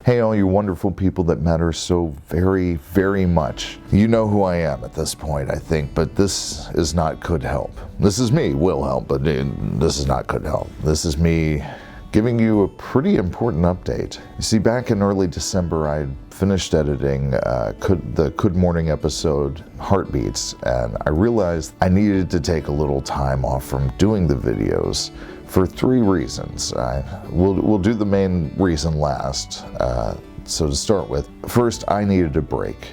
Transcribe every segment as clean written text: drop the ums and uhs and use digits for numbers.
Hey, all you wonderful people that matter so very, very much. You know who I am at this point, I think, but this is not Could Help. This is me, will help, but this is not Could Help. This is me giving you a pretty important update. You see, back in early December, I finished editing the Good Morning episode, Heartbeats, and I realized I needed to take a little time off from doing the videos for three reasons. We'll do the main reason last. So to start with, first, I needed a break.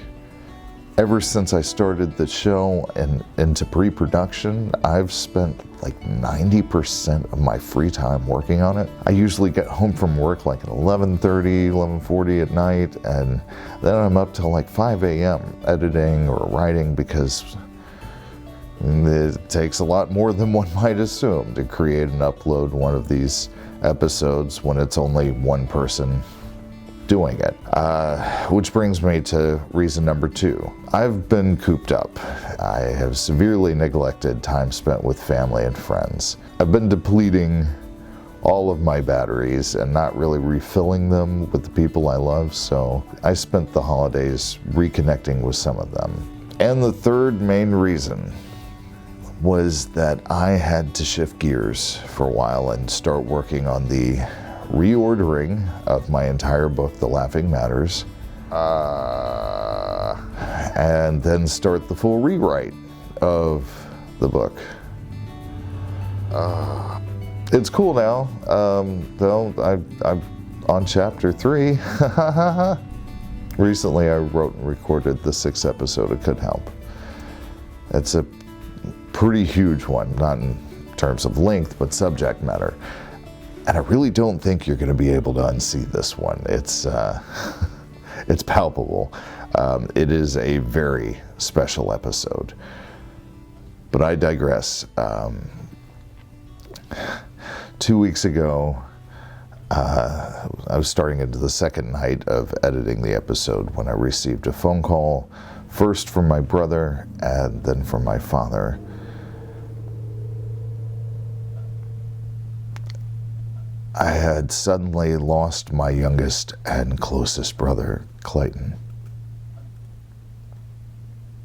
Ever since I started the show and into pre-production, I've spent like 90% of my free time working on it. I usually get home from work like at 11:30, 11:40 at night, and then I'm up till like 5 a.m. editing or writing because it takes a lot more than one might assume to create and upload one of these episodes when it's only one person doing it. Which brings me to reason number two. I've been cooped up. I have severely neglected time spent with family and friends. I've been depleting all of my batteries and not really refilling them with the people I love, so I spent the holidays reconnecting with some of them. And the third main reason was that I had to shift gears for a while and start working on the reordering of my entire book, The Laughing Matters, and then start the full rewrite of the book. It's cool now, though I'm on chapter 3. Recently I wrote and recorded the 6th episode of Could Help. It's a pretty huge one, not in terms of length, but subject matter. And I really don't think you're going to be able to unsee this one. It's it's palpable. It is a very special episode. But I digress. 2 weeks ago, I was starting into the second night of editing the episode when I received a phone call, first from my brother and then from my father. I had suddenly lost my youngest and closest brother, Clayton.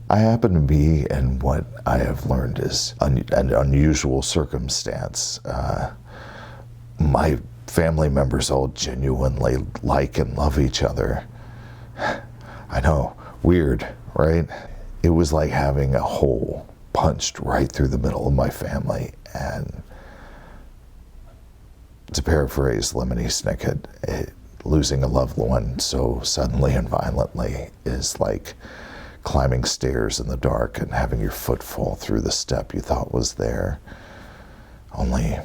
I happen to be in what I have learned is an unusual circumstance. My family members all genuinely like and love each other. I know, weird, right? It was like having a hole punched right through the middle of my family, and to paraphrase Lemony Snicket, losing a loved one so suddenly and violently is like climbing stairs in the dark and having your foot fall through the step you thought was there, only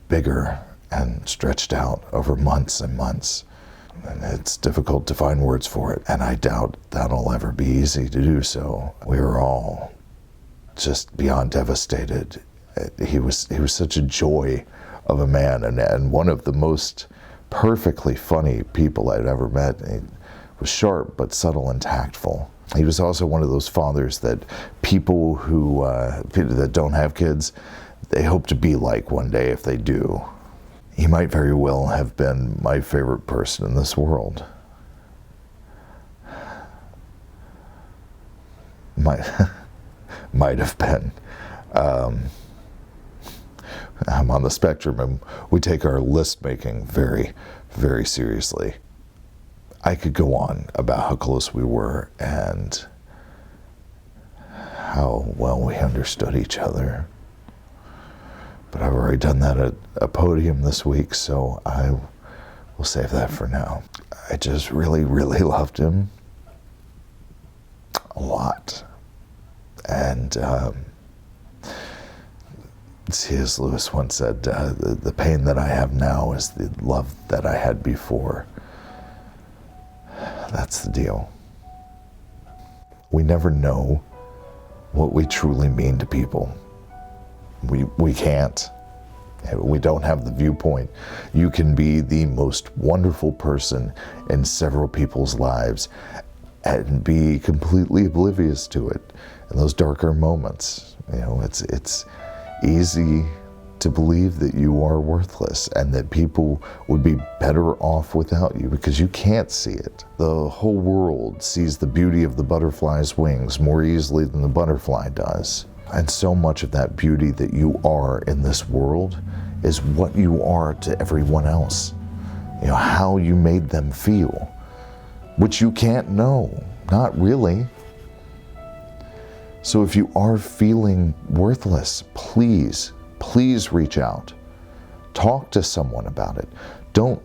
bigger and stretched out over months and months. And it's difficult to find words for it, and I doubt that'll ever be easy to do so. We were all just beyond devastated. He was such a joy of a man, and one of the most perfectly funny people I'd ever met. He was sharp but subtle and tactful. He was also one of those fathers that people that don't have kids, they hope to be like one day if they do. He might very well have been my favorite person in this world. Might have been. I'm on the spectrum, and we take our list making very, very seriously. I could go on about how close we were and how well we understood each other. But I've already done that at a podium this week, so I will save that for now. I just really, really loved him a lot. And C.S. Lewis once said, the pain that I have now is the love that I had before. That's the deal. We never know what we truly mean to people. We can't. We don't have the viewpoint. You can be the most wonderful person in several people's lives and be completely oblivious to it in those darker moments. You know, it's easy to believe that you are worthless and that people would be better off without you because you can't see it. The whole world sees the beauty of the butterfly's wings more easily than the butterfly does. And so much of that beauty that you are in this world is what you are to everyone else. You know, how you made them feel, which you can't know, not really. So if you are feeling worthless, please reach out. Talk to someone about it. Don't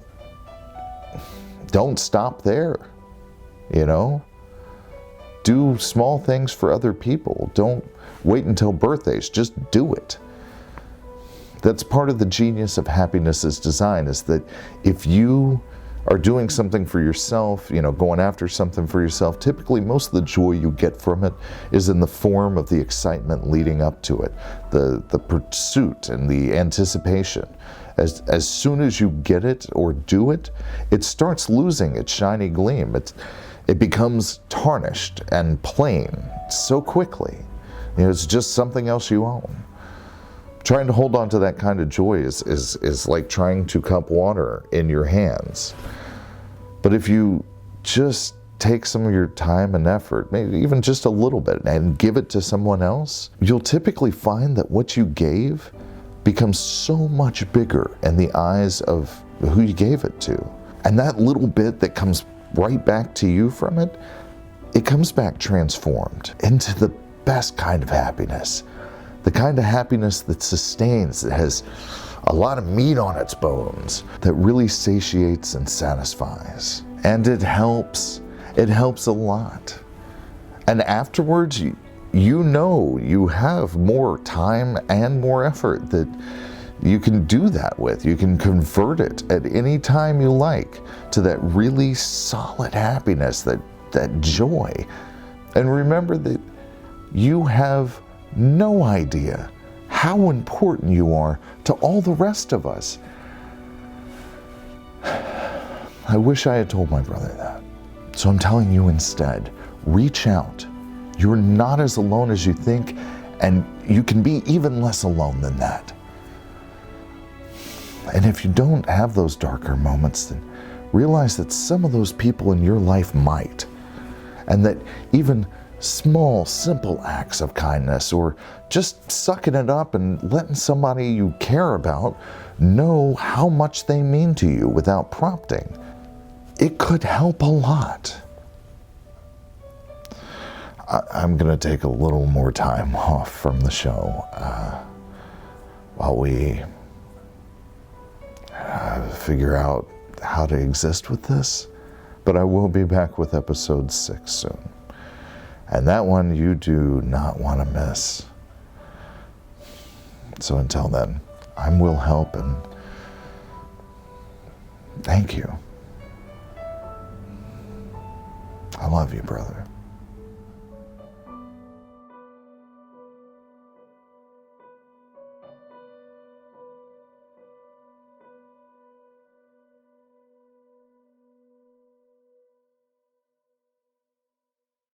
stop there, you know? Do small things for other people. Don't wait until birthdays, just do it. That's part of the genius of happiness's design, is that if you are doing something for yourself, you know, going after something for yourself, typically most of the joy you get from it is in the form of the excitement leading up to it, the pursuit and the anticipation. As soon as you get it or do it, it starts losing its shiny gleam. It becomes tarnished and plain so quickly. You know, it's just something else you own. Trying to hold on to that kind of joy is like trying to cup water in your hands. But if you just take some of your time and effort, maybe even just a little bit, and give it to someone else, you'll typically find that what you gave becomes so much bigger in the eyes of who you gave it to. And that little bit that comes right back to you from it, it comes back transformed into the best kind of happiness. The kind of happiness that sustains, that has a lot of meat on its bones, that really satiates and satisfies. And it helps a lot. And afterwards, you know you have more time and more effort that you can do that with. You can convert it at any time you like to that really solid happiness, that joy. And remember that you have no idea how important you are to all the rest of us. I wish I had told my brother that. So I'm telling you instead, reach out. You're not as alone as you think, and you can be even less alone than that. And if you don't have those darker moments, then realize that some of those people in your life might. And that even small, simple acts of kindness, or just sucking it up and letting somebody you care about know how much they mean to you without prompting, it could help a lot. I'm going to take a little more time off from the show while we figure out how to exist with this, but I will be back with episode 6 soon. And that one you do not want to miss. So until then, I'm Will Help, and thank you. I love you, brother.